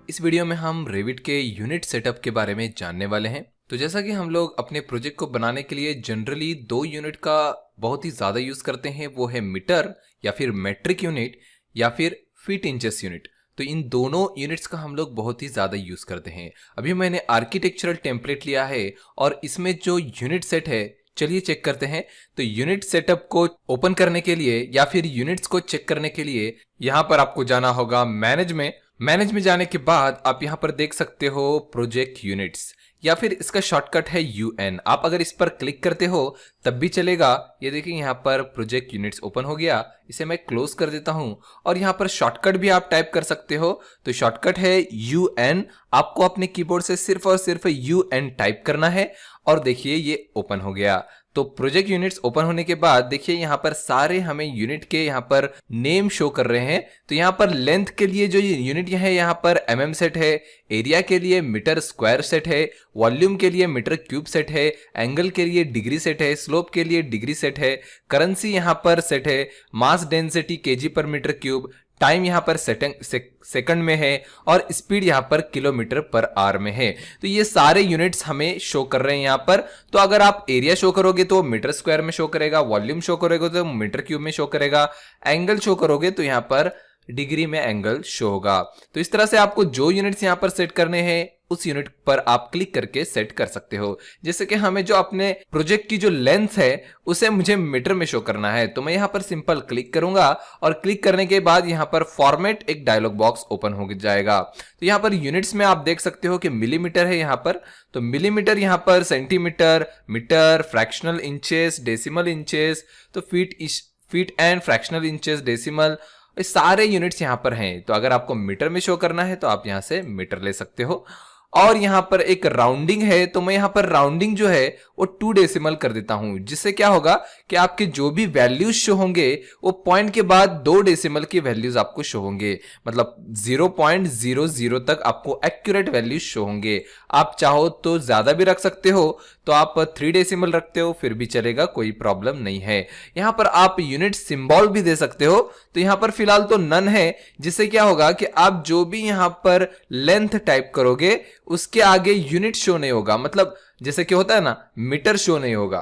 इस वीडियो में हम रेविट के यूनिट सेटअप के बारे में जानने वाले हैं। तो जैसा कि हम लोग अपने प्रोजेक्ट को बनाने के लिए जनरली दो यूनिट का बहुत ही ज़्यादा यूज़ करते हैं, वो है मीटर या फिर मेट्रिक यूनिट या फिर फीट इंचेस यूनिट। तो इन दोनों यूनिट्स का हम लोग बहुत ही ज़्यादा यूज़ करते हैं। अभी मैंने आर्किटेक्चरल टेम्पलेट लिया है और इसमें जो यूनिट सेट है, चलिए चेक करते हैं। तो यूनिट सेटअप को ओपन करने के लिए या फिर यूनिट्स को चेक करने के लिए यहाँ पर आपको जाना होगा मैनेज में जाने के बाद आप यहाँ पर देख सकते हो प्रोजेक्ट यूनिट्स या फिर इसका शॉर्टकट है यूएन। आप अगर इस पर क्लिक करते हो तब भी चलेगा। ये देखिए यहाँ पर प्रोजेक्ट यूनिट्स ओपन हो गया। इसे मैं क्लोज कर देता हूँ और यहाँ पर शॉर्टकट भी आप टाइप कर सकते हो। तो शॉर्टकट है यूएन। आपको अपने कीबोर्ड से सिर्फ और सिर्फ यूएन टाइप करना है और देखिए ये ओपन हो गया। तो प्रोजेक्ट यूनिट्स ओपन होने के बाद देखिए यहाँ पर सारे हमें यूनिट के यहाँ पर नेम शो कर रहे हैं। तो यहाँ पर लेंथ के लिए जो यूनिट है यहाँ पर mm सेट है, एरिया के लिए मीटर स्क्वायर सेट है, वॉल्यूम के लिए मीटर क्यूब सेट है, एंगल के लिए डिग्री सेट है, स्लोप के लिए डिग्री सेट है, करेंसी यहाँ पर सेट है, मास डेंसिटी केजी पर मीटर क्यूब, टाइम यहाँ पर सेकंड में है और स्पीड यहाँ पर किलोमीटर पर आवर में है। तो ये सारे यूनिट्स हमें शो कर रहे हैं यहाँ पर। तो अगर आप एरिया शो करोगे तो मीटर स्क्वायर में शो करेगा, वॉल्यूम शो करोगे तो मीटर क्यूब में शो करेगा, एंगल शो करोगे तो यहाँ पर डिग्री में एंगल शो होगा। तो इस तरह से आपको जो यूनिट्स यहाँ पर सेट करने हैं उस यूनिट पर आप क्लिक करके सेट कर सकते हो। जैसे कि हमें जो अपने प्रोजेक्ट की जो लेंथ है उसे मुझे मीटर में शो करना है, तो मैं यहाँ पर सिंपल क्लिक करूंगा और क्लिक करने के बाद यहाँ पर फॉर्मेट एक डायलॉग बॉक्स ओपन हो जाएगा। तो यहाँ पर यूनिट्स में आप देख सकते हो कि मिलीमीटर है यहाँ पर। तो मिलीमीटर यहाँ पर centimetre, metre, fractional inches, decimal inches, तो feet and fractional inches, decimal, ये सारे यूनिट्स यहाँ पर हैं। तो अगर आपको मीटर में शो करना है तो आप यहाँ से मीटर ले सकते हो। और यहाँ पर एक राउंडिंग है, तो मैं यहाँ पर राउंडिंग जो है वो 2 डेसिमल कर देता हूं, जिससे क्या होगा कि आपके जो भी वैल्यूज शो होंगे वो पॉइंट के बाद 2 डेसिमल की वैल्यूज आपको शो होंगे, मतलब 0.00 तक आपको एक्यूरेट वैल्यूज शो होंगे। आप चाहो तो ज्यादा भी रख सकते हो, तो आप 3 डेसिमल रखते हो फिर भी चलेगा, कोई प्रॉब्लम नहीं है। यहाँ पर आप यूनिट सिंबल भी दे सकते हो। तो यहाँ पर फिलहाल तो नन है, जिससे क्या होगा कि आप जो भी यहाँ पर लेंथ टाइप करोगे उसके आगे यूनिट शो नहीं होगा, मतलब जैसे कि होता है ना मीटर शो नहीं होगा।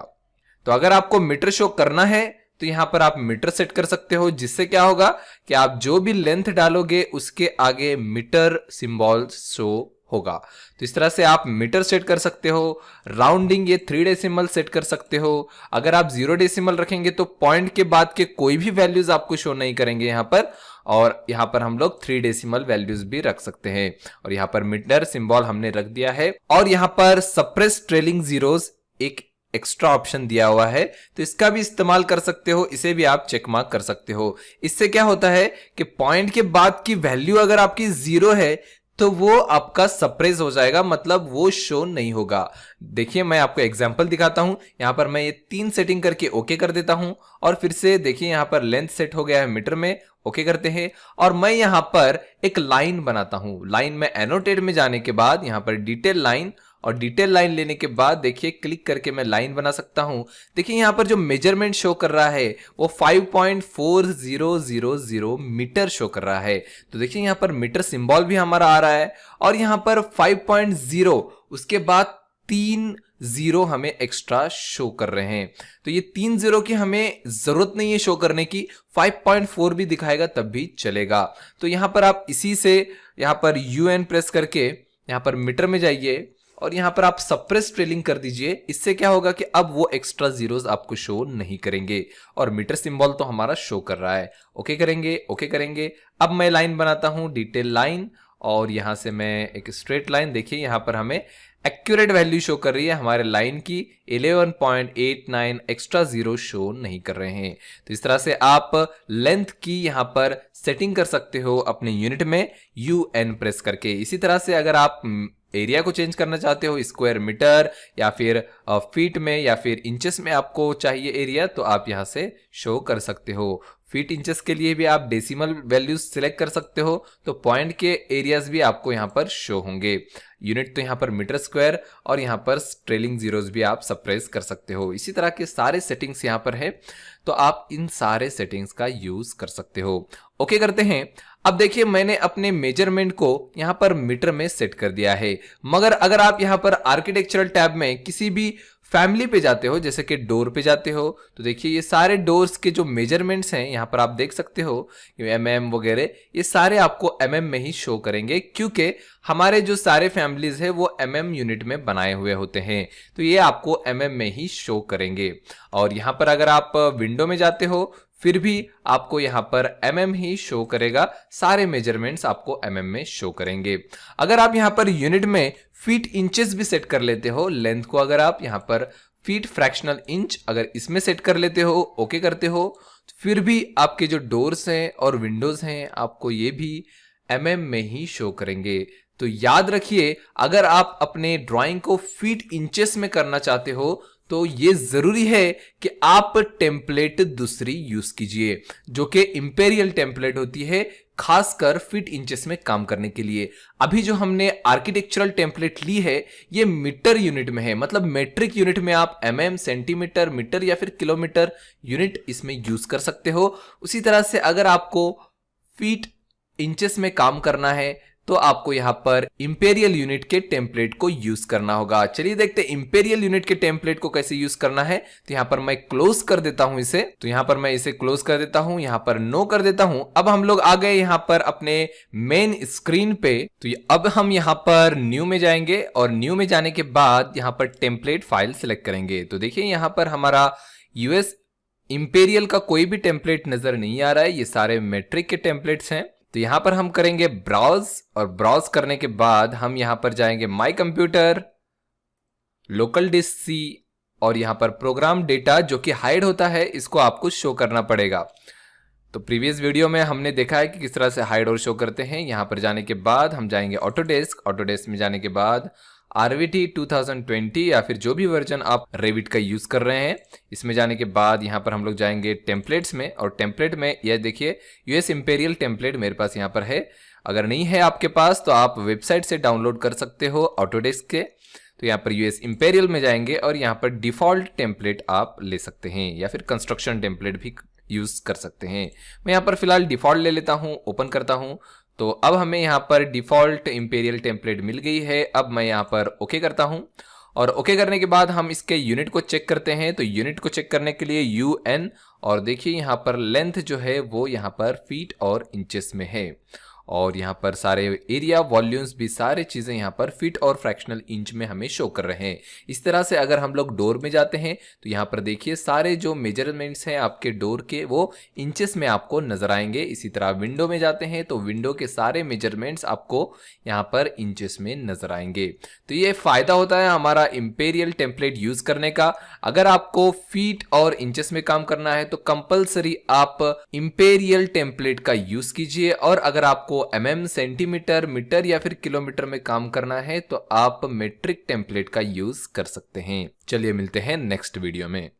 तो अगर आपको मीटर शो करना है तो यहां पर आप मीटर सेट कर सकते हो, जिससे क्या होगा कि आप जो भी लेंथ डालोगे उसके आगे मीटर सिंबल शो होगा। तो इस तरह से आप मीटर सेट कर सकते हो। राउंडिंग ये 3 डेसिमल सेट कर सकते हो। अगर आप 0 डेसिमल रखेंगे तो पॉइंट के बाद के कोई भी वैल्यूज आपको शो नहीं करेंगे यहाँ पर। और यहाँ पर हम लोग 3 डेसिमल वैल्यूज भी रख सकते हैं। और यहाँ पर मीटर सिंबल हमने रख दिया है। और यहाँ पर सप्रेस ट्रेलिंग जीरोस एक एक्स्ट्रा ऑप्शन दिया हुआ है, तो इसका भी इस्तेमाल कर सकते हो। इसे भी आप चेक मार्क कर सकते हो। इससे क्या होता है कि पॉइंट के बाद की वैल्यू अगर आपकी 0 है तो वो आपका सप्रेस हो जाएगा, मतलब वो शो नहीं होगा। देखिए मैं आपको एग्जांपल दिखाता हूं। यहां पर मैं ये 3 सेटिंग करके ओके कर देता हूं और फिर से देखिए यहां पर लेंथ सेट हो गया है मीटर में, ओके करते हैं। और मैं यहां पर एक लाइन बनाता हूं। लाइन में एनोटेट में जाने के बाद यहां पर डिटेल लाइन, और डिटेल लाइन लेने के बाद देखिए क्लिक करके मैं लाइन बना सकता हूं। देखिए यहां पर जो मेजरमेंट शो कर रहा है वो 5.4000 मीटर शो कर रहा है। तो देखिए यहां पर मीटर सिंबल भी हमारा आ रहा है और यहां पर 5.0 उसके बाद 3 जीरो हमें एक्स्ट्रा शो कर रहे हैं। तो ये 3 जीरो की हमें जरूरत नहीं है शो करने की, 5.4 भी दिखाएगा तब भी चलेगा। तो यहां पर आप इसी से यहां पर यूएन प्रेस करके यहां पर मीटर में जाइए और यहां पर आप सप्रेस ट्रेलिंग कर दीजिए। इससे क्या होगा कि अब वो एक्स्ट्रा जीरोस आपको शो नहीं करेंगे और मीटर सिंबल तो हमारा शो कर रहा है। ओके करेंगे, ओके करेंगे। अब मैं लाइन बनाता हूं, डिटेल लाइन, और यहां से मैं एक स्ट्रेट लाइन। देखिए यहां पर हमें एक्यूरेट वैल्यू शो कर रही है हमारे लाइन की 11.89, एक्स्ट्रा जीरो शो नहीं कर रहे हैं। तो इस तरह से आप लेंथ की यहां पर सेटिंग कर सकते हो अपने यूनिट में यूएन प्रेस करके। इसी तरह से अगर आप एरिया को चेंज करना चाहते हो, स्क्वायर मीटर या फिर फीट में या फिर इंचेस में आपको चाहिए एरिया, तो आप यहां से शो कर सकते हो। फीट इंचेस के लिए भी आप डेसिमल वैल्यूज सिलेक्ट कर सकते हो, तो पॉइंट के एरियाज भी आपको यहाँ पर शो होंगे। यूनिट तो यहाँ पर मीटर स्क्वायर और यहाँ पर ट्रेलिंग जीरोज भी आप सप्रेस कर सकते हो। इसी तरह के सारे सेटिंग्स यहाँ पर है, तो आप इन सारे सेटिंग्स का यूज कर सकते हो। ओके करते हैं। अब देखिए मैंने अपने मेजरमेंट को यहाँ पर मीटर में सेट कर दिया है, मगर अगर आप यहाँ पर आर्किटेक्चरल टैब में किसी भी फैमिली पे जाते हो, जैसे कि डोर पे जाते हो, तो देखिए ये सारे डोर्स के जो मेजरमेंट्स हैं यहाँ पर आप देख सकते हो, mm वगैरह, ये सारे आपको mm में ही शो करेंगे, क्योंकि हमारे जो सारे फैमिलीज है वो mm यूनिट में बनाए हुए होते हैं, तो ये आपको mm में ही शो करेंगे। और यहाँ पर अगर आप विंडो में जाते हो फिर भी आपको यहाँ पर mm ही शो करेगा, सारे मेजरमेंट्स आपको mm में शो करेंगे। अगर आप यहाँ पर यूनिट में फीट इंचेस भी सेट कर लेते हो, लेंथ को अगर आप यहाँ पर फीट फ्रैक्शनल इंच अगर इसमें सेट कर लेते हो, ओके करते हो, फिर भी आपके जो डोर्स हैं और विंडोज हैं आपको ये भी mm में ही शो करेंगे। तो याद रखिए, अगर आप अपने ड्राइंग को फीट इंचेस में करना चाहते हो तो ये जरूरी है कि आप टेम्पलेट दूसरी यूज कीजिए, जो कि इंपेरियल टेम्पलेट होती है, खासकर फीट इंचेस में काम करने के लिए। अभी जो हमने आर्किटेक्चरल टेम्पलेट ली है ये मीटर यूनिट में है, मतलब मेट्रिक यूनिट में आप mm, सेंटीमीटर, मीटर या फिर किलोमीटर यूनिट इसमें यूज कर सकते हो। उसी तरह से अगर आपको फीट इंचेस में काम करना है तो आपको यहां पर इंपेरियल यूनिट के टेम्पलेट को यूज करना होगा। चलिए देखते हैं इंपेरियल यूनिट के टेम्पलेट को कैसे यूज करना है। तो यहां पर मैं क्लोज कर देता हूं इसे, तो यहां पर मैं इसे क्लोज कर देता हूं, यहां पर नो कर देता हूं। अब हम लोग आ गए यहां पर अपने मेन स्क्रीन पे। तो अब हम यहां पर न्यू में जाएंगे और न्यू में जाने के बाद यहां पर टेम्पलेट फाइल सिलेक्ट करेंगे। तो देखिए यहां पर हमारा यूएस इंपेरियल का कोई भी टेम्पलेट नजर नहीं आ रहा है, ये सारे मेट्रिक के टेम्पलेट्स हैं। तो यहां पर हम करेंगे ब्राउज, और ब्राउज करने के बाद हम यहां पर जाएंगे my computer, local disk C, और यहां पर प्रोग्राम डेटा जो कि हाइड होता है इसको आपको शो करना पड़ेगा। तो प्रीवियस वीडियो में हमने देखा है कि किस तरह से हाइड और शो करते हैं। यहां पर जाने के बाद हम जाएंगे ऑटोडेस्क, ऑटोडेस्क में जाने के बाद RVT 2020 या फिर जो भी वर्जन आप रेविट का यूज कर रहे हैं, इसमें जाने के बाद यहाँ पर हम लोग जाएंगे टेम्पलेट्स में, और टेम्पलेट में यह देखिए यूएस इंपेरियल टेम्पलेट मेरे पास यहाँ पर है। अगर नहीं है आपके पास तो आप वेबसाइट से डाउनलोड कर सकते हो ऑटोडेस्क के। तो यहाँ पर यूएस इंपेरियल में जाएंगे और यहाँ पर डिफॉल्ट टेम्पलेट आप ले सकते हैं या फिर कंस्ट्रक्शन टेम्पलेट भी यूज कर सकते हैं। मैं यहाँ पर फिलहाल डिफॉल्ट ले लेता हूँ, ओपन करता हूँ। तो अब हमें यहाँ पर डिफॉल्ट इंपेरियल टेम्पलेट मिल गई है। अब मैं यहाँ पर ओके करता हूँ, और ओके करने के बाद हम इसके यूनिट को चेक करते हैं। तो यूनिट को चेक करने के लिए UN, और देखिए यहाँ पर लेंथ जो है वो यहाँ पर फीट और इंचेस में है, और यहाँ पर सारे एरिया, वॉल्यूम्स भी सारे चीज़ें यहाँ पर फीट और फ्रैक्शनल इंच में हमें शो कर रहे हैं। इस तरह से अगर हम लोग डोर में जाते हैं तो यहाँ पर देखिए सारे जो मेजरमेंट्स हैं आपके डोर के वो इंचेस में आपको नजर आएंगे। इसी तरह विंडो में जाते हैं तो विंडो के सारे मेजरमेंट्स आपको यहाँ पर इंचेस में नजर आएंगे। तो ये फायदा होता है हमारा इंपेरियल टेम्पलेट यूज करने का। अगर आपको फीट और इंचेस में काम करना है तो कंपलसरी आप इंपेरियल टेम्पलेट का यूज कीजिए, और अगर आपको mm, सेंटीमीटर, मीटर या फिर किलोमीटर में काम करना है तो आप मेट्रिक टेम्पलेट का यूज कर सकते हैं। चलिए मिलते हैं नेक्स्ट वीडियो में।